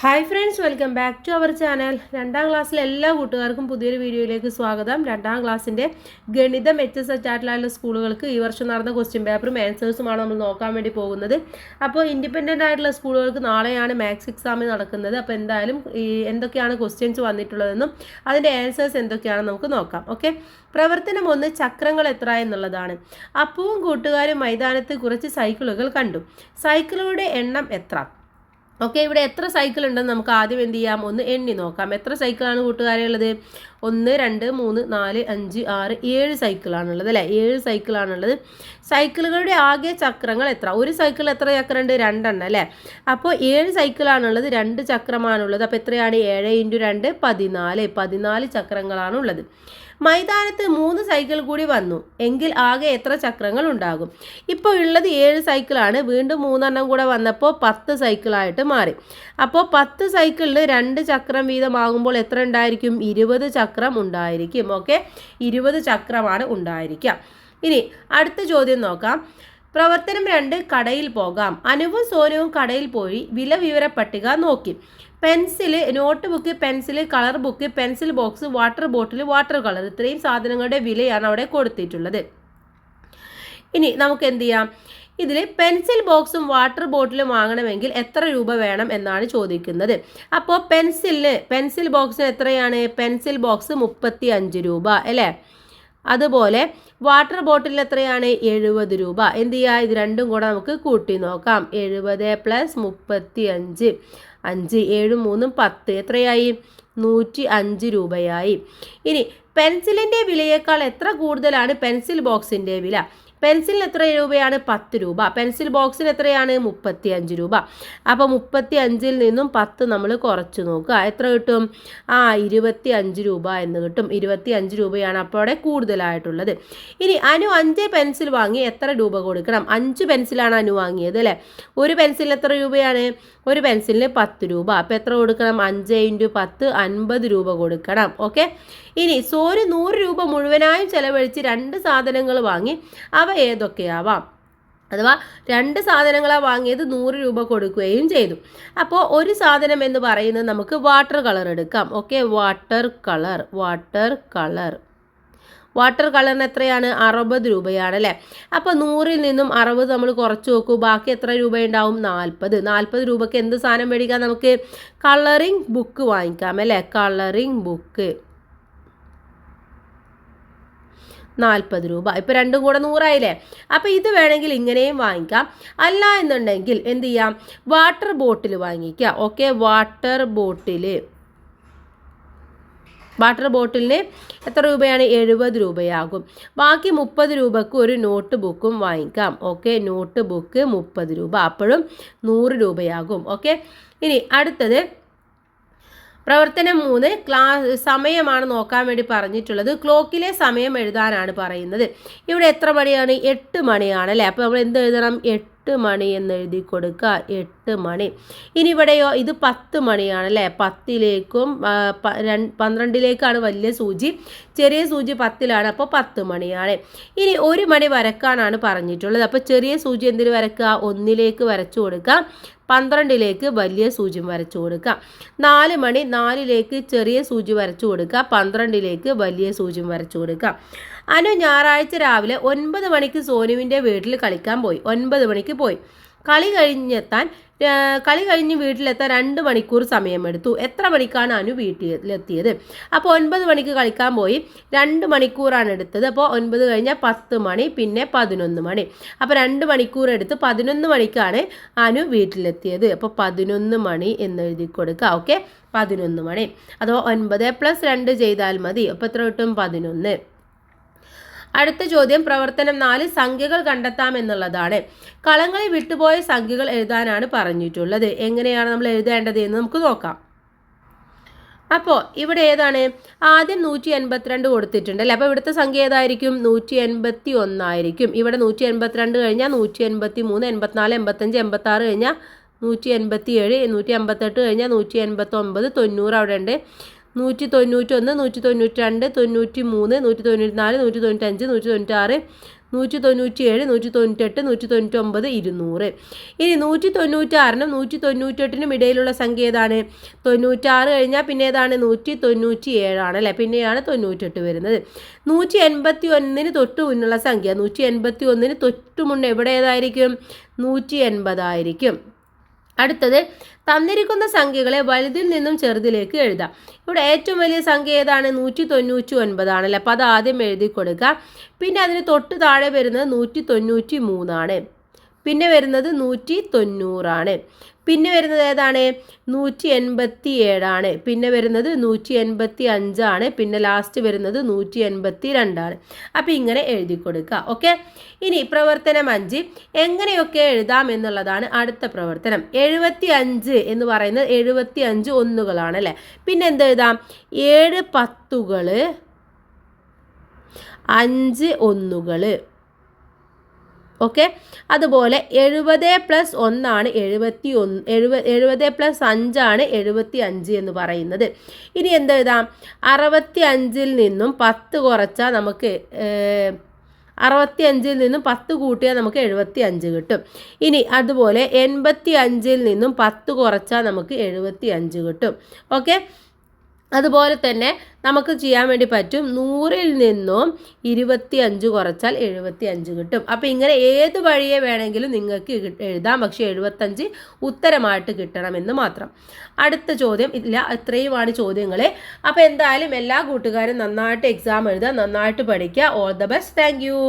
Hi friends, welcome back to our channel. രണ്ടാം ക്ലാസ്സിലെ എല്ലാ കൂട്ടുകാർക്കും പുതിയൊരു വീഡിയോയിലേക്ക് സ്വാഗതം. രണ്ടാം ക്ലാസ്സിൻ്റെ ഗണിതം HSH ആയിട്ടുള്ള സ്കൂളുകൾക്ക് ഈ വർഷം നടന്ന ക്വസ്റ്റ്യൻ പേപ്പറും ആൻസേഴ്സുമാണ് നമ്മൾ നോക്കാൻ വേണ്ടി പോകുന്നത്. അപ്പോൾ ഇൻഡിപെൻഡൻ്റ് ആയിട്ടുള്ള സ്കൂളുകൾക്ക് നാളെയാണ് മാത്സ് എക്സാം നടക്കുന്നത്. അപ്പോൾ എന്തായാലും എന്തൊക്കെയാണ് ക്വസ്റ്റ്യൻസ് വന്നിട്ടുള്ളതെന്നും അതിൻ്റെ ആൻസേഴ്സ് എന്തൊക്കെയാണെന്ന് നമുക്ക് നോക്കാം. ഓക്കെ, പ്രവർത്തനം 1 ചക്രങ്ങൾ എത്ര എന്നുള്ളതാണ്. അപ്പുവും കൂട്ടുകാരും മൈതാനത്ത് കുറച്ച് സൈക്കിളുകൾ കണ്ടു. സൈക്കിളുകളുടെ എണ്ണം എത്ര? ഓക്കെ, ഇവിടെ എത്ര സൈക്കിൾ ഉണ്ടെന്ന് നമുക്ക് ആദ്യം എന്ത് ചെയ്യാം, ഒന്ന് എണ്ണി നോക്കാം. എത്ര സൈക്കിളാണ് കൂട്ടുകാരെ ഉള്ളത്? 1, 2, 3, 4, 5, 6, 7 സൈക്കിളാണുള്ളത് അല്ലേ? 7 സൈക്കിളാണുള്ളത്. സൈക്കിളുകളുടെ ആകെ ചക്രങ്ങൾ എത്ര? ഒരു സൈക്കിൾ എത്ര ചക്രം ഉണ്ട്? 2 എണ്ണം അല്ലേ? അപ്പോൾ 7 സൈക്കിളാണുള്ളത്, 2 ചക്രമാണുള്ളത്. അപ്പോൾ എത്രയാണ്? 7 × 2 14 ചക്രങ്ങളാണുള്ളത്. മൈതാനത്ത് 3 സൈക്കിൾ കൂടി വന്നു എങ്കിൽ ആകെ എത്ര ചക്രങ്ങൾ ഉണ്ടാകും? ഇപ്പോൾ ഉള്ളത് 7 സൈക്കിളാണ്. വീണ്ടും 3 എണ്ണം കൂടെ വന്നപ്പോൾ 10 സൈക്കിളായിട്ട് മാറി. അപ്പോൾ 10 സൈക്കിളിൽ 2 ചക്രം വീതമാകുമ്പോൾ എത്ര ഉണ്ടായിരിക്കും? 20 ചക്രം ഉണ്ടായിരിക്കും. ഓക്കെ, 20 ചക്രമാണ് ഉണ്ടായിരിക്കുക. ഇനി അടുത്ത ചോദ്യം നോക്കാം. പ്രവർത്തനം 2 കടയിൽ പോകാം. അനുവും സോനുവും കടയിൽ പോയി വില വിവര പട്ടിക നോക്കി. Pencil, note book, pencil, colour book, pencil box, water bottle, water colour, ഇത്രയും സാധനങ്ങളുടെ വിലയാണ് അവിടെ കൊടുത്തിട്ടുള്ളത്. ഇനി നമുക്ക് എന്ത് ചെയ്യാം, ഇതിൽ പെൻസിൽ ബോക്സും വാട്ടർ ബോട്ടിലും വാങ്ങണമെങ്കിൽ എത്ര രൂപ വേണം എന്നാണ് ചോദിക്കുന്നത്. അപ്പോൾ പെൻസിൽ ബോക്സിന് എത്രയാണ്? പെൻസിൽ ബോക്സ് 35 രൂപ അല്ലേ? അതുപോലെ വാട്ടർ ബോട്ടിൽ എത്രയാണ്? 70 രൂപ. എന്ത് ചെയ്യുക, ഇത് രണ്ടും കൂടെ നമുക്ക് കൂട്ടി നോക്കാം. 70 + 35, 5, 7, 3, 10 എത്രയായി? 105 രൂപയായി. ഇനി പെൻസിലിൻ്റെ വിലയേക്കാൾ എത്ര കൂടുതലാണ് പെൻസിൽ ബോക്സിൻ്റെ വില? പെൻസിലിന് എത്ര രൂപയാണ്? 10 രൂപ. പെൻസിൽ ബോക്സിന് എത്രയാണ്? 35 രൂപ. അപ്പോൾ 35-ൽ നിന്നും 10 നമ്മൾ കുറച്ച് നോക്കുക. എത്ര കിട്ടും? 25 രൂപ എന്ന് കിട്ടും. 25 രൂപയാണ് അപ്പോൾ അവിടെ കൂടുതലായിട്ടുള്ളത്. ഇനി അനു 5 പെൻസിൽ വാങ്ങി എത്ര രൂപ കൊടുക്കണം? 5 പെൻസിലാണ് അനു വാങ്ങിയത് അല്ലേ? ഒരു പെൻസിലിന് എത്ര രൂപയാണ്? ഒരു പെൻസിലിന് 10 രൂപ. അപ്പോൾ എത്ര കൊടുക്കണം? 5 × 10 50 രൂപ കൊടുക്കണം. ഓക്കെ, ഇനി സോനു 100 രൂപ മുഴുവനായും ചെലവഴിച്ച് 2 സാധനങ്ങൾ വാങ്ങി. അവ ഏതൊക്കെയാവാം? അഥവാ 2 സാധനങ്ങളാണ് വാങ്ങിയത്, 100 രൂപ കൊടുക്കുകയും ചെയ്തു. അപ്പോൾ ഒരു സാധനം എന്ന് പറയുന്നത് നമുക്ക് വാട്ടർ കളർ എടുക്കാം. ഓക്കെ, വാട്ടർ കളറിന് എത്രയാണ്? 60 രൂപയാണ് അല്ലേ? അപ്പോൾ 100-ൽ നിന്നും 60 നമ്മൾ കുറച്ച് നോക്കൂ. ബാക്കി എത്ര രൂപയുണ്ടാവും? 40 രൂപയ്ക്ക് എന്ത് സാധനം മേടിക്കാം? നമുക്ക് കളറിംഗ് ബുക്ക് വാങ്ങിക്കാം അല്ലേ? കളറിംഗ് ബുക്ക് 40 രൂപ. ഇപ്പോൾ രണ്ടും കൂടെ 100 ആയില്ലേ? അപ്പോൾ ഇത് വേണമെങ്കിൽ ഇങ്ങനെയും വാങ്ങിക്കാം. അല്ല എന്നുണ്ടെങ്കിൽ എന്ത് ചെയ്യാം, വാട്ടർ ബോട്ടിൽ വാങ്ങിക്കുക. ഓക്കെ, വാട്ടർ ബോട്ടിലിന് എത്ര രൂപയാണ്? 70 രൂപയാകും. ബാക്കി 30 രൂപക്ക് ഒരു നോട്ട് ബുക്കും വാങ്ങിക്കാം. ഓക്കെ, നോട്ട് ബുക്ക് 30 രൂപ, അപ്പോഴും 100 രൂപയാകും. ഓക്കെ, ഇനി അടുത്തത് പ്രവർത്തനം 3 സമയമാണ് നോക്കാൻ വേണ്ടി പറഞ്ഞിട്ടുള്ളത്. ക്ലോക്കിലെ സമയം എഴുതാനാണ് പറയുന്നത്. ഇവിടെ എത്ര മണിയാണ്? 8 മണിയാണ് അല്ലേ? അപ്പോൾ നമ്മൾ എന്ത് എഴുതണം? 8 മണി എന്ന് എഴുതി കൊടുക്കുക. 8 മണി. ഇനി ഇവിടെയോ ഇത് 10 മണിയാണ് അല്ലേ? 10ലേക്കും 12ലേക്കാണ് വലിയ സൂചി, ചെറിയ സൂചി 10ലാണ്. അപ്പോൾ 10 മണിയാണ്. ഇനി 1 മണി വരക്കാനാണ് പറഞ്ഞിട്ടുള്ളത്. അപ്പോൾ ചെറിയ സൂചി എന്തിന് വരക്കുക? 1ലേക്ക് വരച്ചു കൊടുക്കുക. 12ലേക്ക് വലിയ സൂചി വരച്ചു കൊടുക്കുക. 4 മണി 4ലേക്ക് ചെറിയ സൂചി വരച്ചു കൊടുക്കുക. 12ലേക്ക് വലിയ സൂചി വരച്ചു കൊടുക്കുക. അനു ഞായറാഴ്ച രാവിലെ 9 മണിക്ക് സോനുവിൻ്റെ വീട്ടിൽ കളിക്കാൻ പോയി. 9 മണിക്ക് പോയി. കളി കഴിഞ്ഞ് വീട്ടിലെത്താൻ 2 മണിക്കൂർ സമയമെടുത്തു. എത്ര മണിക്കാണ് അനു വീട്ടിലെത്തിയത്? അപ്പോൾ 9 മണിക്ക് കളിക്കാൻ പോയി, 2 മണിക്കൂറാണ് എടുത്തത്. അപ്പോൾ 9 കഴിഞ്ഞാൽ 10 മണി, പിന്നെ 11 മണി. അപ്പോൾ 2 മണിക്കൂർ എടുത്ത് 11 മണിക്കാണ് അനു വീട്ടിലെത്തിയത്. അപ്പോൾ 11 മണി എന്ന് എഴുതി കൊടുക്കുക. ഓക്കെ, 11 മണി. അതോ 9 + 2 ചെയ്താൽ മതി. അപ്പോൾ എത്ര കിട്ടും? 11. അടുത്ത ചോദ്യം പ്രവർത്തനം 4 സംഖ്യകൾ കണ്ടെത്താം എന്നുള്ളതാണ്. കളങ്ങളിൽ വിട്ടുപോയ സംഖ്യകൾ എഴുതാനാണ് പറഞ്ഞിട്ടുള്ളത്. എങ്ങനെയാണ് നമ്മൾ എഴുതേണ്ടത് എന്ന് നമുക്ക് നോക്കാം. അപ്പോൾ ഇവിടെ ഏതാണ്? ആദ്യം 182 കൊടുത്തിട്ടുണ്ട് അല്ലേ? അപ്പോൾ ഇവിടുത്തെ സംഖ്യ ഏതായിരിക്കും? 181 ആയിരിക്കും. ഇവിടെ 182 കഴിഞ്ഞാൽ 183, 84, 85, 86 കഴിഞ്ഞാൽ 187, 158 കഴിഞ്ഞാൽ 189, 90 അവിടെ ഉണ്ട്. 191, 192, 93, 194, 195, 196, 197, 198, 199, 200. ഇനി 196നും 198നും ഇടയിലുള്ള സംഖ്യ ഏതാണ്? 96 കഴിഞ്ഞാൽ പിന്നെ ഏതാണ്? 197 ആണ് അല്ലേ? പിന്നെയാണ് 98 വരുന്നത്. 181ന് തൊട്ട് മുന്നുള്ള സംഖ്യ, 181ന് തൊട്ട് മുന്നേ എവിടെ ഏതായിരിക്കും? 180 ആയിരിക്കും. അടുത്തത്, തന്നിരിക്കുന്ന സംഖ്യകളെ വലുതിൽ നിന്നും ചെറുതിലേക്ക് എഴുതാം. ഇവിടെ ഏറ്റവും വലിയ സംഖ്യ ഏതാണ്? 199 ആണല്ലേ. അപ്പോൾ അത് ആദ്യം എഴുതി കൊടുക്കുക. പിന്നെ അതിന് തൊട്ട് താഴെ വരുന്നത് 193 ആണ്. പിന്നെ വരുന്നത് 190 ആണ്. പിന്നെ വരുന്നത് ഏതാണ്? 187 ആണ്. പിന്നെ വരുന്നത് 185 ആണ്. പിന്നെ ലാസ്റ്റ് വരുന്നത് 182 ആണ്. അപ്പോൾ ഇങ്ങനെ എഴുതി കൊടുക്കുക. ഓക്കെ. ഇനി പ്രവർത്തനം 5 എങ്ങനെയൊക്കെ എഴുതാം എന്നുള്ളതാണ് അടുത്ത പ്രവർത്തനം. 75 എന്ന് പറയുന്നത് 75 ഒന്നുകളാണ് അല്ലേ. പിന്നെ എന്ത് എഴുതാം? 7 പത്തുകൾ, 5 ഒന്നുകൾ. ഓക്കെ. അതുപോലെ 70 + 1 ആണ് 71, 70 + 5 ആണ് 75 എന്ന് പറയുന്നത്. ഇനി എന്തെഴുതാം? 65ൽ നിന്നും 10 കുറച്ചാൽ നമുക്ക് 65ൽ നിന്നും 10 കൂട്ടിയാൽ നമുക്ക് 75 കിട്ടും. ഇനി അതുപോലെ 85ൽ നിന്നും 10 കുറച്ചാൽ നമുക്ക് 75 കിട്ടും. ഓക്കെ. അതുപോലെ തന്നെ നമുക്ക് ചെയ്യാൻ വേണ്ടി പറ്റും 100ൽ നിന്നും 25 കുറച്ചാൽ 75 കിട്ടും. അപ്പോൾ ഇങ്ങനെ ഏത് വഴിയെ വേണമെങ്കിലും നിങ്ങൾക്ക് എഴുതാം. പക്ഷേ 75 ഉത്തരമായിട്ട് കിട്ടണമെന്ന് മാത്രം. അടുത്ത ചോദ്യം ഇല്ല, ഇത്രയുമാണ് ചോദ്യങ്ങൾ. അപ്പോൾ എന്തായാലും എല്ലാ കൂട്ടുകാരും നന്നായിട്ട് എക്സാം എഴുതുക, നന്നായിട്ട് പഠിക്കുക. All the best. Thank you.